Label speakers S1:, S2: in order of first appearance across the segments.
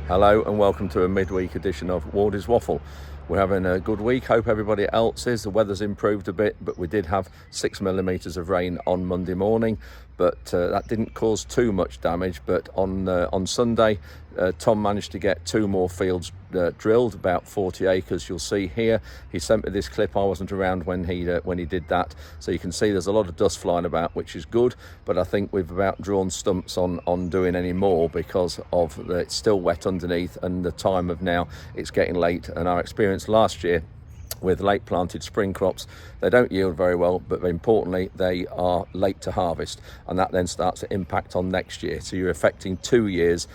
S1: Hello and welcome to a midweek edition of Wardy's Waffle. We're having a good week, hope everybody else is. The weather's improved a bit, but we did have 6 millimetres of rain on Monday morning, but that didn't cause too much damage. But on Sunday, Tom managed to get 2 more fields drilled, about 40 acres. You'll see here, he sent me this clip. I wasn't around when he did that, so you can see there's a lot of dust flying about, which is good, but I think we've about drawn stumps on doing any more because of it's still wet underneath and the time of now it's getting late. And our experience last year with late planted spring crops, they don't yield very well, but importantly they are late to harvest, and that then starts to impact on next year, so you're affecting 2 years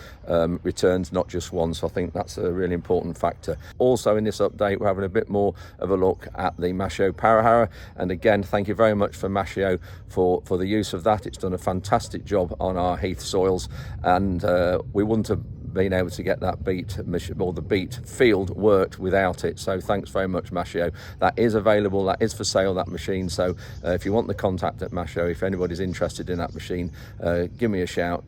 S1: returns, not just one. So I think that's a really important factor. Also in this update, we're having a bit more of a look at the Maschio power harrow, and again, thank you very much for Maschio for the use of that. It's done a fantastic job on our heath soils, and we wouldn't have been able to get that beet or the beet field worked without it. So thanks very much, Maschio. That is available, that is for sale, that machine. So if you want the contact at Maschio, if anybody's interested in that machine, give me a shout,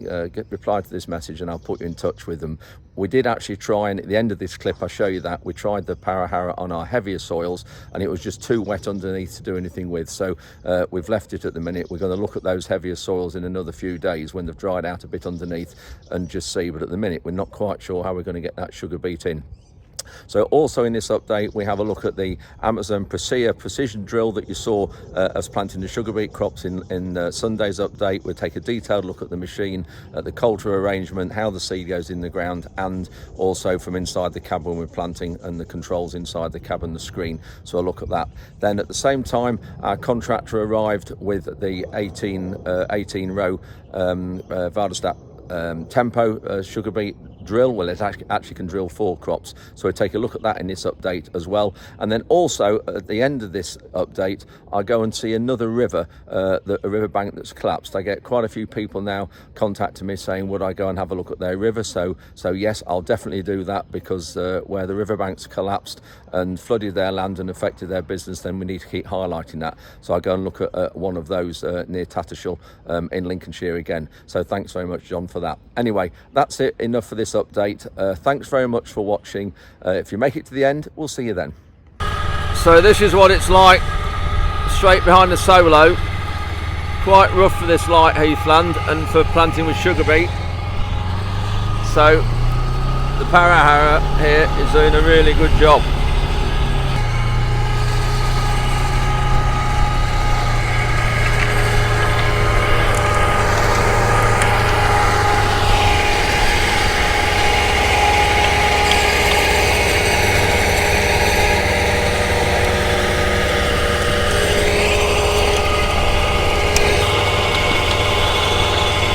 S1: reply to this message and I'll put you in touch with them. We did actually try, and at the end of this clip I'll show you that we tried the power harrow on our heavier soils and it was just too wet underneath to do anything with, so we've left it at the minute. We're going to look at those heavier soils in another few days when they've dried out a bit underneath and just see, but at the minute we're not quite sure how we're going to get that sugar beet in. So also in this update we have a look at the Amazon Precea precision drill that you saw us planting the sugar beet crops in Sunday's update. We'll take a detailed look at the machine, at the coulter arrangement, how the seed goes in the ground, and also from inside the cab when we're planting, and the controls inside the cab and the screen. So I'll look at that. Then at the same time, our contractor arrived with the 18 row Vad Tempo sugar beet drill. Well, it actually can drill 4 crops, so we'll take a look at that in this update as well. And then also at the end of this update I'll go and see another river, a river bank that's collapsed. I get quite a few people now contacting me saying would I go and have a look at their river, so yes, I'll definitely do that, because where the riverbanks collapsed and flooded their land and affected their business, then we need to keep highlighting that. So I'll go and look at one of those near Tattershall in Lincolnshire again. So thanks very much, John, for that. Anyway, that's it, enough for this update. Thanks very much for watching. If you make it to the end, we'll see you then. So this is what it's like straight behind the solo. Quite rough for this light heathland and for planting with sugar beet. So the power harrow here is doing a really good job.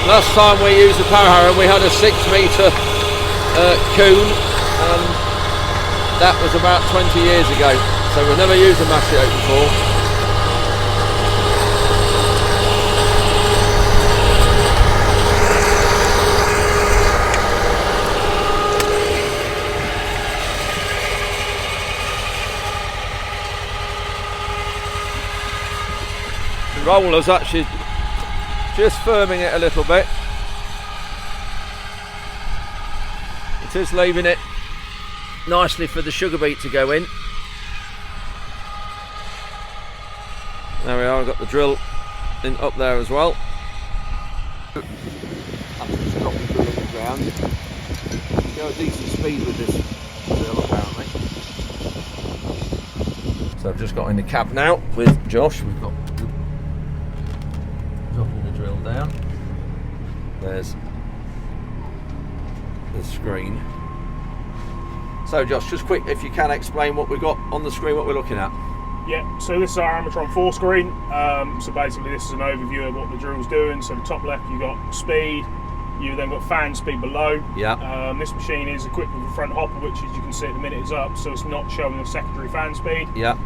S1: Last time we used the power harrow we had a 6 metre coon, and that was about 20 years ago, so we've never used a Maschio before. The roller's actually just firming it a little bit. It is leaving it nicely for the sugar beet to go in. There we are, I've got the drill in up there as well. I've just dropped the drill in the ground. Go a decent speed with this drill apparently. So I've just got in the cab now with Josh. We've got dropping the drill down. There's the screen. So Josh, just quick, if you can explain what we've got on the screen, what we're looking at.
S2: Yeah, so this is our Armatron 4 screen. So basically this is an overview of what the drill's doing. So the top left you've got speed, you've then got fan speed below.
S1: Yeah.
S2: This machine is equipped with a front hopper, which as you can see at the minute is up, so it's not showing the secondary fan speed.
S1: Yeah.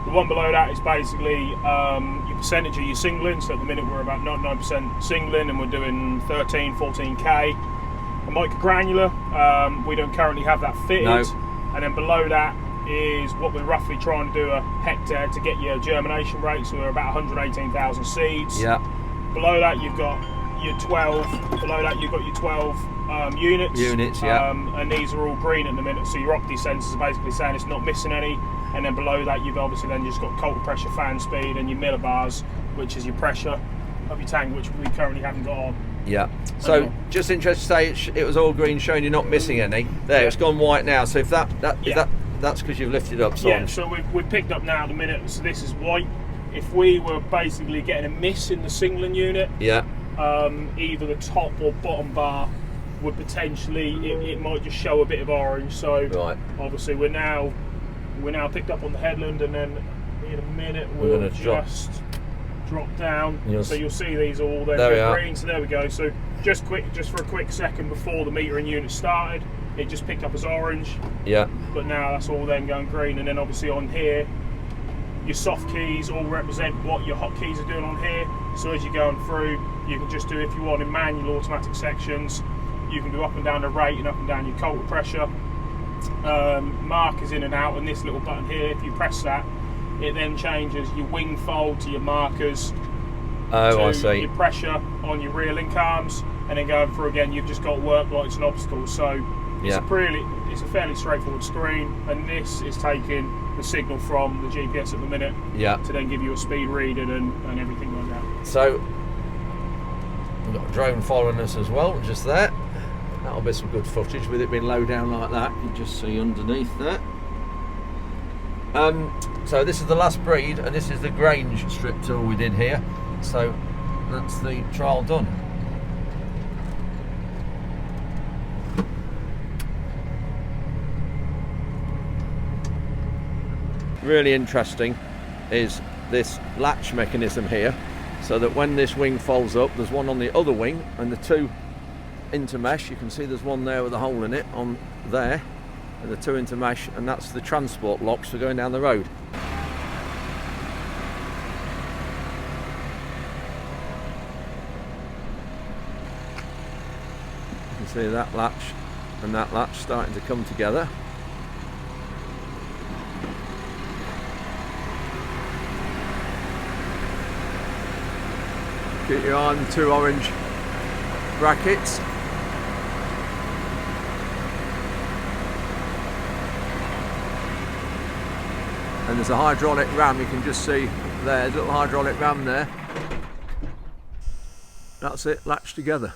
S2: The one below that is basically your percentage of your singling. So at the minute we're about 99% singling and we're doing 13, 14k. A microgranular, we don't currently have that fitted.
S1: No.
S2: And then below that is what we're roughly trying to do a hectare to get your germination rate. So we're about 118,000 seeds.
S1: Yeah.
S2: Below that you've got your 12. Below that you've got your 12 units.
S1: Yeah.
S2: And these are all green at the minute, so your opti sensors are basically saying it's not missing any. And then below that, you've obviously then just got culture pressure, fan speed, and your millibars, which is your pressure of your tank, which we currently haven't got on.
S1: Yeah. So just interested to say it was all green, showing you're not missing any. There, it's gone white now. So if that's because you've lifted up. So
S2: yeah. So we've picked up now at the minute. So this is white. If we were basically getting a miss in the singling unit, either the top or bottom bar would potentially it might just show a bit of orange. So obviously we're now picked up on the headland, and then in a minute we're going to just drop down. So you'll see these all then go green. So there we go. So just for a quick second before the metering unit started, it just picked up as orange. Yeah. But now that's all then going green, and then obviously on here, your soft keys all represent what your hot keys are doing on here. So as you're going through, you can just do, if you want, in manual automatic sections, you can do up and down the rate and up and down your culture pressure. Markers in and out, and this little button here, if you press that, it then changes your wing fold to your markers, I see, your pressure on your rear link arms, and then going through again, you've just got work lights and obstacles. So it's a fairly straightforward screen, and this is taking the signal from the GPS at the minute to then give you a speed reading and everything like that. So we've got a drone following us as well, just there. That'll be some good footage with it being low down like that. You can just see underneath that. So this is the last breed, and this is the Grange strip tool we did here. So that's the trial done. Really interesting is this latch mechanism here, so that when this wing folds up, there's one on the other wing, and the two intermesh. You can see there's one there with a hole in it on there, and the two intermesh, and that's the transport locks for going down the road. You can see that latch and that latch starting to come together. Keep your eye on the two orange brackets. And there's a hydraulic ram, you can just see there, a little hydraulic ram there. That's it, latched together.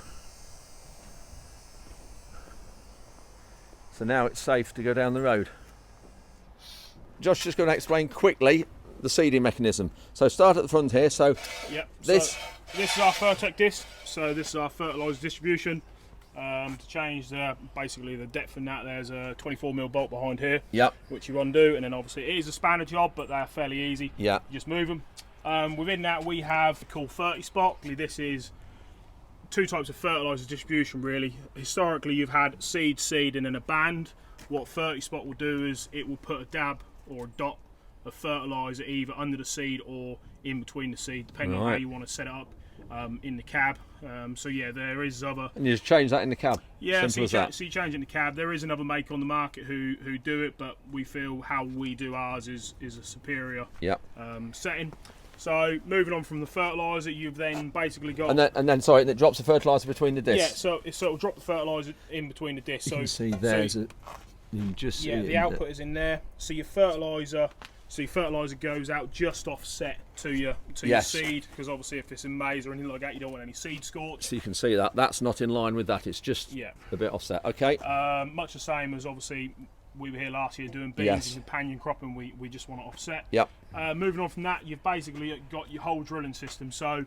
S2: So now it's safe to go down the road. Josh just going to explain quickly the seeding mechanism. So start at the front here. So this is our Fertec disc. So this is our fertiliser distribution. To change basically the depth in that, there's a 24mm bolt behind here, which you undo, and then obviously it is a spanner job, but they're fairly easy. You just move them. Within that we have the cool 30 spot. This is two types of fertiliser distribution really. Historically you've had seed, and then a band. What 30 spot will do is it will put a dab or a dot of fertiliser either under the seed or in between the seed, depending on how you want to set it up in the cab. So yeah, there is other. And you just change that in the cab. Yeah, so you change it in the cab. There is another maker on the market who do it, but we feel how we do ours is a superior setting. So moving on from the fertiliser, you've then basically got and then sorry, it drops the fertiliser between the discs. Yeah, so it'll drop the fertiliser in between the discs. You can see there's you just see the output is in there. So your fertiliser. So your fertiliser goes out just offset to your seed, because obviously if it's in maize or anything like that, you don't want any seed scorch. So you can see that that's not in line with that. It's just a bit offset. Okay. Much the same as obviously we were here last year doing beans and companion cropping. We just want to offset. Yep. Moving on from that, you've basically got your whole drilling system. So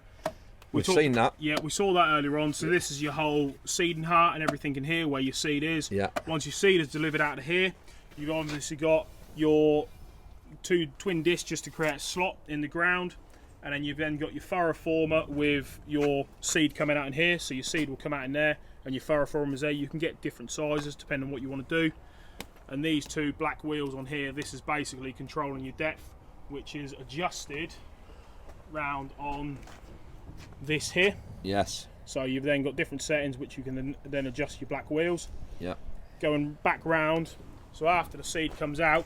S2: we've seen that. Yeah, we saw that earlier on. So this is your whole seeding heart and everything in here where your seed is. Yeah. Once your seed is delivered out of here, you've obviously got your two twin discs just to create a slot in the ground, and then you've then got your furrow former with your seed coming out in here. So your seed will come out in there, and your furrow former is there. You can get different sizes depending on what you want to do. And these two black wheels on here, this is basically controlling your depth, which is adjusted round on this here. Yes. So you've then got different settings which you can then adjust your black wheels. Yeah. Going back round, so after the seed comes out,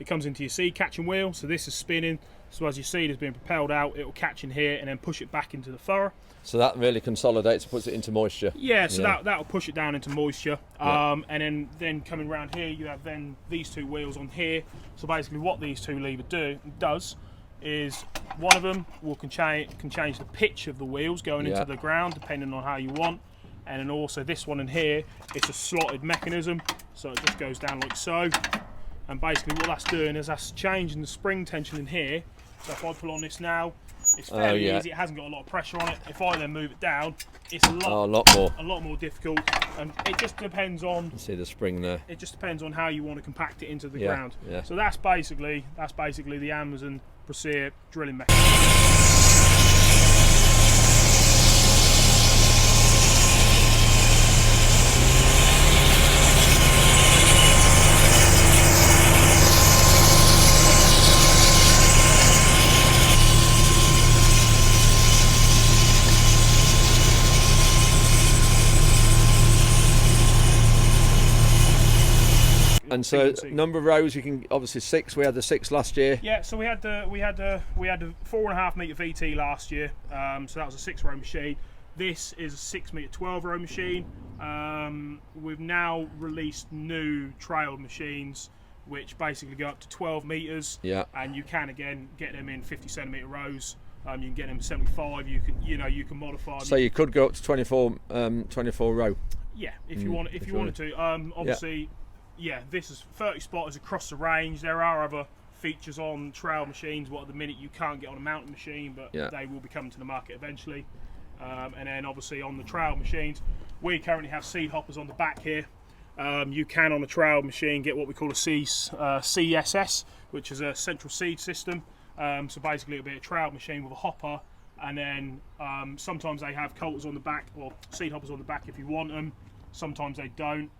S2: it comes into your seed catching wheel. So this is spinning. So as your seed is being propelled out, it will catch in here and then push it back into the furrow.
S1: So that really consolidates, puts it into moisture.
S2: Yeah, so that'll push it down into moisture. And then coming around here, you have then these two wheels on here. So basically what these two levers does is one of them can change the pitch of the wheels going into the ground depending on how you want. And then also this one in here, it's a slotted mechanism, so it just goes down like so. And basically what that's doing is that's changing the spring tension in here. So if I pull on this now, it's fairly easy, it hasn't got a lot of pressure on it. If I then move it down, it's a lot more difficult. And it just depends on,
S1: you see the spring there.
S2: It just depends on how you want to compact it into the ground.
S1: Yeah.
S2: So that's basically the Amazon Precea drilling mechanism.
S1: And so number of rows, you can obviously 6. We had the 6 last year.
S2: Yeah, so we had the 4.5 metre VT last year. So that was a 6-row machine. This is a 6 metre 12-row machine. We've now released new trail machines, which basically go up to 12 metres.
S1: Yeah.
S2: And you can again get them in 50 centimetre rows. You can get them 75. You can modify them.
S1: So you could go up to 24 row.
S2: Yeah, if you wanted to. Obviously. Yeah, this is 30 spotters across the range. There are other features on trail machines, what at the minute you can't get on a mountain machine, but they will be coming to the market eventually. And then obviously on the trail machines, we currently have seed hoppers on the back here. You can on a trail machine get what we call a CSS, which is a central seed system. So basically it'll be a trail machine with a hopper, and then sometimes they have coulters on the back, or seed hoppers on the back if you want them. Sometimes they don't.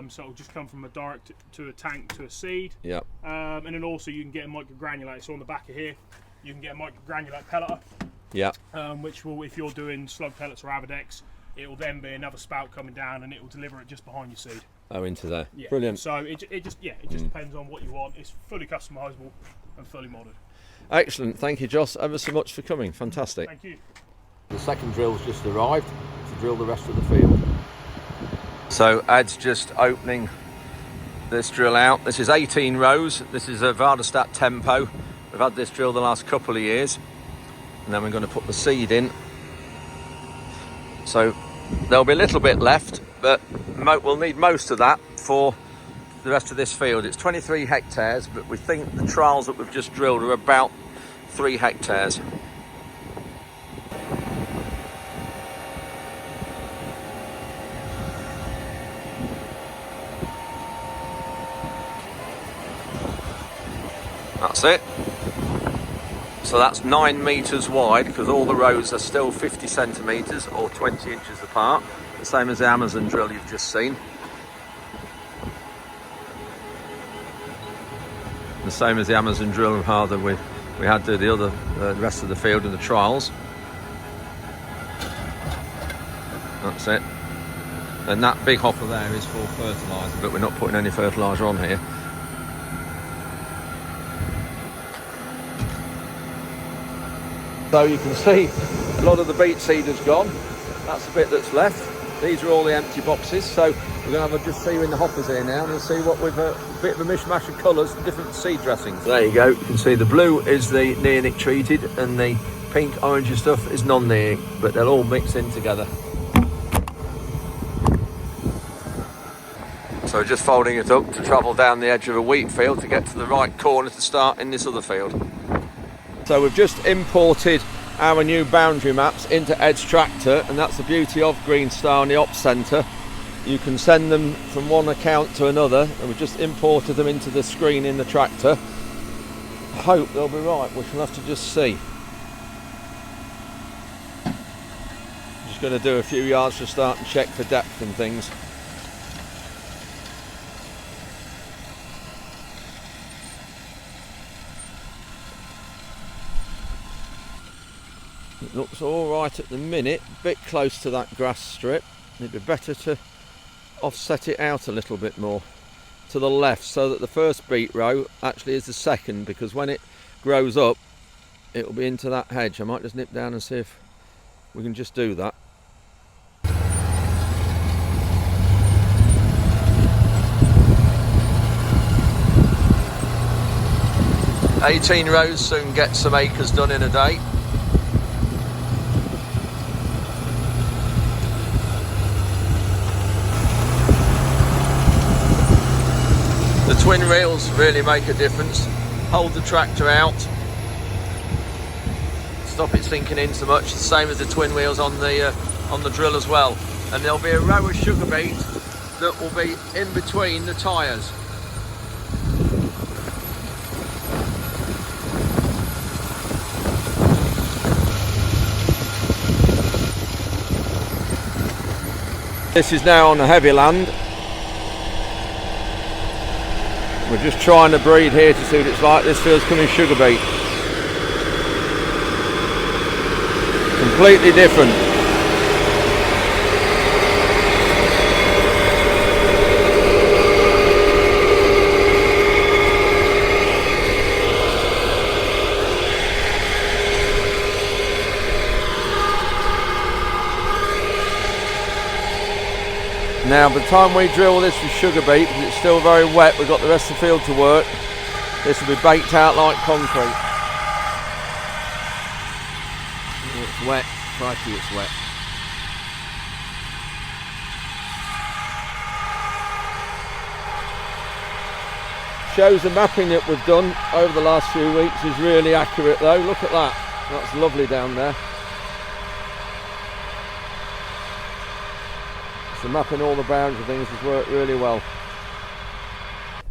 S2: So it'll just come from a direct to a tank to a seed.
S1: Yeah.
S2: And then also you can get a microgranulate. So on the back of here, you can get a microgranulate pelleter.
S1: Yeah.
S2: Which will, if you're doing slug pellets or Avadex, it will then be another spout coming down, and it will deliver it just behind your seed.
S1: Oh, into there.
S2: Yeah.
S1: Brilliant.
S2: So it just depends on what you want. It's fully customizable and fully modded.
S1: Excellent. Thank you, Joss, ever so much for coming. Fantastic.
S2: Thank you.
S1: The second drill's just arrived to drill the rest of the field. So Ed's just opening this drill out. This is 18 rows. This is a Vad Tempo. We've had this drill the last couple of years, and then we're going to put the seed in. So there'll be a little bit left, but we'll need most of that for the rest of this field. It's 23 hectares, but we think the trials that we've just drilled are about 3 hectares. That's it. So that's 9 metres wide, because all the rows are still 50 centimetres or 20 inches apart, the same as the Amazon drill you've just seen. The same as the Amazon drill harder we had to the other rest of the field in the trials. That's it. And that big hopper there is for fertiliser, but we're not putting any fertiliser on here. So you can see a lot of the beet seed has gone. That's the bit that's left. These are all the empty boxes. So we're going to have just see you in the hoppers here now, and we'll see what we've a bit of a mishmash of colours, different seed dressings. There you go. You can see the blue is the neonic treated, and the pink orangey stuff is non-neonic, but they'll all mix in together. So just folding it up to travel down the edge of a wheat field to get to the right corner to start in this other field. So we've just imported our new boundary maps into Ed's tractor, and that's the beauty of Green Star and the Ops Centre. You can send them from one account to another, and we've just imported them into the screen in the tractor. I hope they'll be right, we shall have to just see. Just going to do a few yards to start and check for depth and things. It looks all right at the minute, a bit close to that grass strip. It'd be better to offset it out a little bit more to the left, so that the first beet row actually is the second, because when it grows up it'll be into that hedge. I might just nip down and see if we can just do that. 18 rows soon get some acres done in a day. The twin reels really make a difference. Hold the tractor out, stop it sinking in so much, the same as the twin wheels on the drill as well. And there'll be a row of sugar beet that will be in between the tyres. This is now on the heavy land. We're just trying to breed here to see what it's like. This field's coming sugar beet. Completely different. Now by the time we drill this with sugar beet, because it's still very wet, we've got the rest of the field to work, this will be baked out like concrete. It's wet, crikey it's wet. Shows the mapping that we've done over the last few weeks is really accurate though, look at that, that's lovely down there. So mapping all the boundaries and things has worked really well.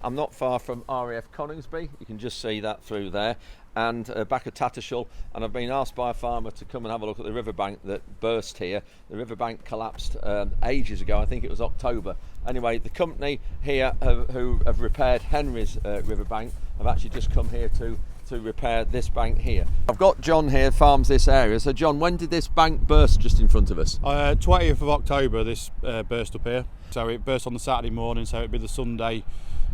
S1: I'm not far from RAF Coningsby, you can just see that through there, and back at Tattershall, and I've been asked by a farmer to come and have a look at the riverbank that burst here. The riverbank collapsed ages ago, I think it was October. Anyway, the company here who have repaired Henry's riverbank have actually just come here to repair this bank here. I've got John here, farms this area. So John, when did this bank burst just in front of us?
S3: 20th of October this burst up here. So it burst on the Saturday morning, so it'd be the Sunday.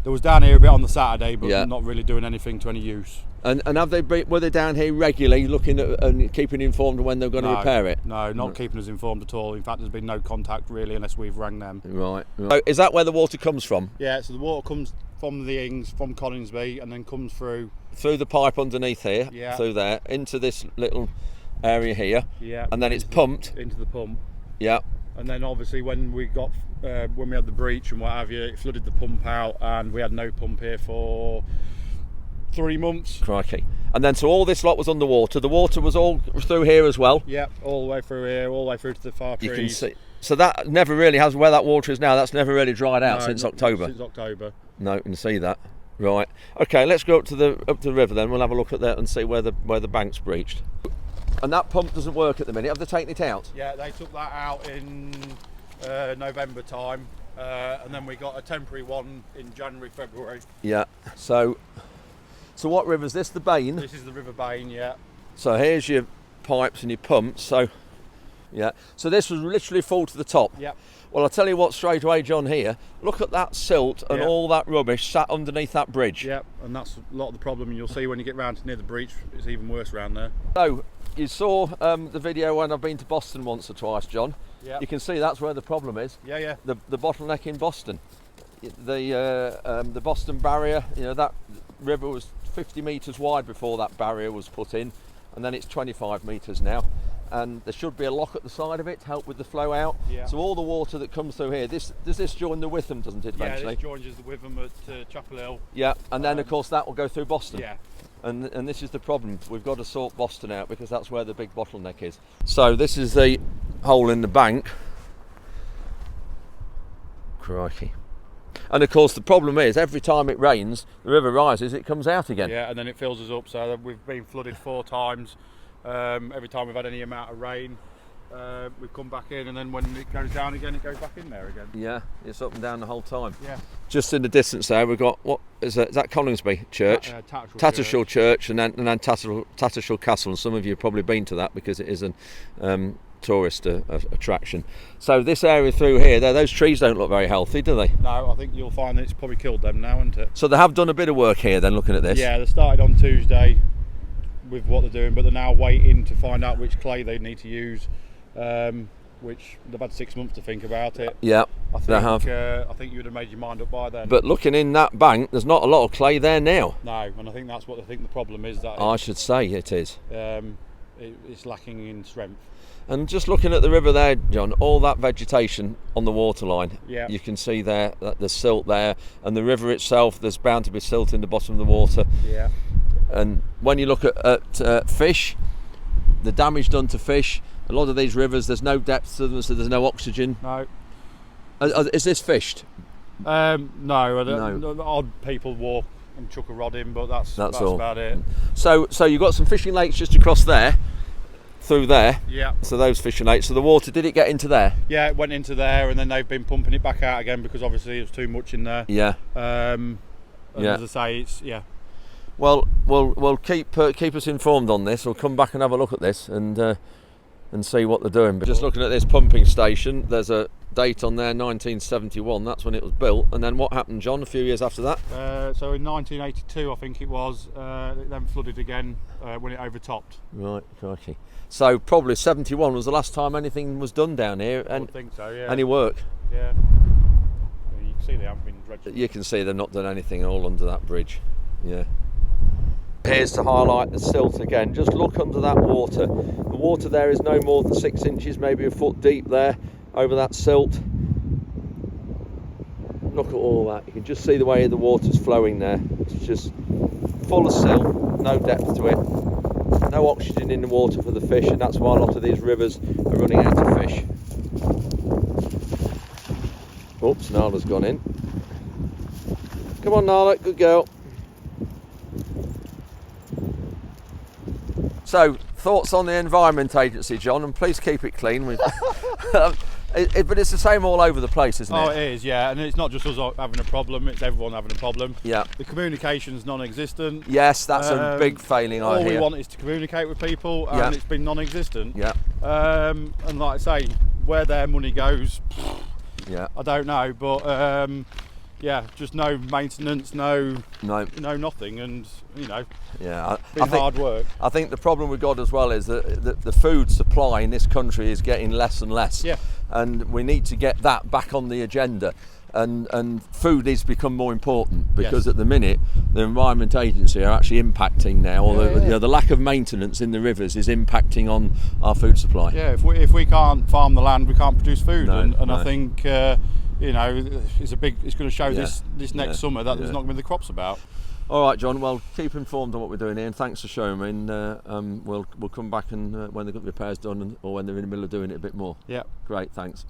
S3: There was down here a bit on the Saturday, but not really doing anything to any use.
S1: And were they down here regularly looking at and keeping informed of when they're going to repair it?
S3: No, not keeping us informed at all. In fact, there's been no contact really unless we've rang them.
S1: Right. So is that where the water comes from?
S3: Yeah, so the water comes from the Ings, from Coningsby, and then comes through
S1: the pipe underneath here, through there, into this little area here, and then it's pumped
S3: into the pump.
S1: Yeah.
S3: And then obviously when we had the breach and what have you, it flooded the pump out, and we had no pump here for 3 months.
S1: Crikey. And then so all this lot was underwater. The water was all through here as well.
S3: Yeah, all the way through here, all the way through to the far trees.
S1: You can see. So that never really has, where that water is now, that's never really dried out since October.
S3: Since October.
S1: No, you can see that. Right. Okay, let's go up to the river then. We'll have a look at that and see where the bank's breached. And that pump doesn't work at the minute. Have they taken it out?
S3: Yeah, they took that out in November time, and then we got a temporary one in January, February.
S1: Yeah. So what river is this? The Bain?
S3: This is the River Bain, yeah.
S1: So here's your pipes and your pumps. So this was literally full to the top.
S3: Yep.
S1: Well, I'll tell you what straight away, John, here. Look at that silt and all that rubbish sat underneath that bridge.
S3: Yep, and that's a lot of the problem. And you'll see when you get round to near the breach, it's even worse around there.
S1: So, you saw the video when I've been to Boston once or twice, John.
S3: Yep.
S1: You can see that's where the problem is.
S3: Yeah.
S1: The bottleneck in Boston. The Boston barrier, that river was 50 metres wide before that barrier was put in, and then it's 25 metres now. And there should be a lock at the side of it to help with the flow out. Yeah. So all the water that comes through here, does this join the Witham, doesn't it, eventually?
S3: Yeah, this joins the Witham at Chapel Hill.
S1: Yeah, and then of course that will go through Boston.
S3: Yeah.
S1: And this is the problem. We've got to sort Boston out because that's where the big bottleneck is. So this is the hole in the bank. Crikey. And of course the problem is every time it rains, the river rises, it comes out again.
S3: Yeah, and then it fills us up. So we've been flooded 4 times. Every time we've had any amount of rain, we've come back in, and then when it goes down again, it goes back in there again.
S1: Yeah, it's up and down the whole time.
S3: Yeah.
S1: Just in the distance there, we've got, what is that? Is that Coningsby Church? Tattershall Church, and then Tattershall Castle. And some of you have probably been to that because it is an tourist attraction. So this area through here, those trees don't look very healthy, do they?
S3: No, I think you'll find that it's probably killed them now, isn't it?
S1: So they have done a bit of work here then, looking at this.
S3: Yeah, they started on Tuesday. with what they're doing, but they're now waiting to find out which clay they need to use, which they've had 6 months to think about it.
S1: Yeah,
S3: they have. I think you would have made your mind up by then.
S1: But looking in that bank, there's not a lot of clay there now.
S3: No, and I think that's what I think the problem is. That
S1: I should say it is.
S3: It's lacking in strength.
S1: And just looking at the river there, John, all that vegetation on the waterline,
S3: yeah.
S1: You can see there that there's silt there, and the river itself, there's bound to be silt in the bottom of the water.
S3: Yeah.
S1: And when you look at fish, the damage done to fish, a lot of these rivers, there's no depth to them, so there's no oxygen.
S3: No.
S1: Is this fished?
S3: No. Odd people walk and chuck a rod in, but that's
S1: all.
S3: About it.
S1: So you've got some fishing lakes just across there, through there.
S3: Yeah.
S1: So those fishing lakes. So the water, did it get into there?
S3: Yeah, it went into there, and then they've been pumping it back out again because obviously it was too much in there.
S1: Yeah.
S3: As I say, it's
S1: Well, we'll keep us informed on this. We'll come back and have a look at this and see what they're doing. But just looking at this pumping station, there's a date on there, 1971. That's when it was built. And then what happened, John? A few years after that?
S3: So in 1982, I think it was. It then flooded again when it overtopped.
S1: Right, crikey. So probably 71 was the last time anything was done down here.
S3: I would think so. Yeah.
S1: Any work?
S3: Yeah. You can see they haven't been dredged.
S1: You can see they've not done anything all under that bridge. Yeah. Here's to highlight the silt again. Just look under that water. The water there is no more than 6 inches, maybe a foot deep there over that silt. Look at all that. You can just see the way the water's flowing there. It's just full of silt, no depth to it, no oxygen in the water for the fish, and that's why a lot of these rivers are running out of fish. Oops, Nala's gone in. Come on, Nala, good girl. So, thoughts on the Environment Agency, John, and please keep it clean. But it's the same all over the place, isn't it?
S3: Oh, it is, yeah, and it's not just us having a problem, it's everyone having a problem.
S1: Yeah.
S3: The communication's non-existent.
S1: Yes, that's a big failing I hear.
S3: All we want is to communicate with people, and it's been non-existent.
S1: Yeah.
S3: And like I say, where their money goes,
S1: yeah,
S3: I don't know, but just no maintenance, no nothing, and
S1: yeah,
S3: I think hard work.
S1: I think the problem we've got as well is that the food supply in this country is getting less and less.
S3: Yeah.
S1: And we need to get that back on the agenda. And food needs to become more important because at the minute the Environment Agency are actually impacting now. Or the lack of maintenance in the rivers is impacting on our food supply.
S3: Yeah, if we can't farm the land, we can't produce food. And I think it's going to show this next summer that there's not going to be the crops about.
S1: All right, John. Well, keep informed on what we're doing here, and thanks for showing me. And we'll come back and when the repair's done, or when they're in the middle of doing it a bit more.
S3: Yeah.
S1: Great. Thanks.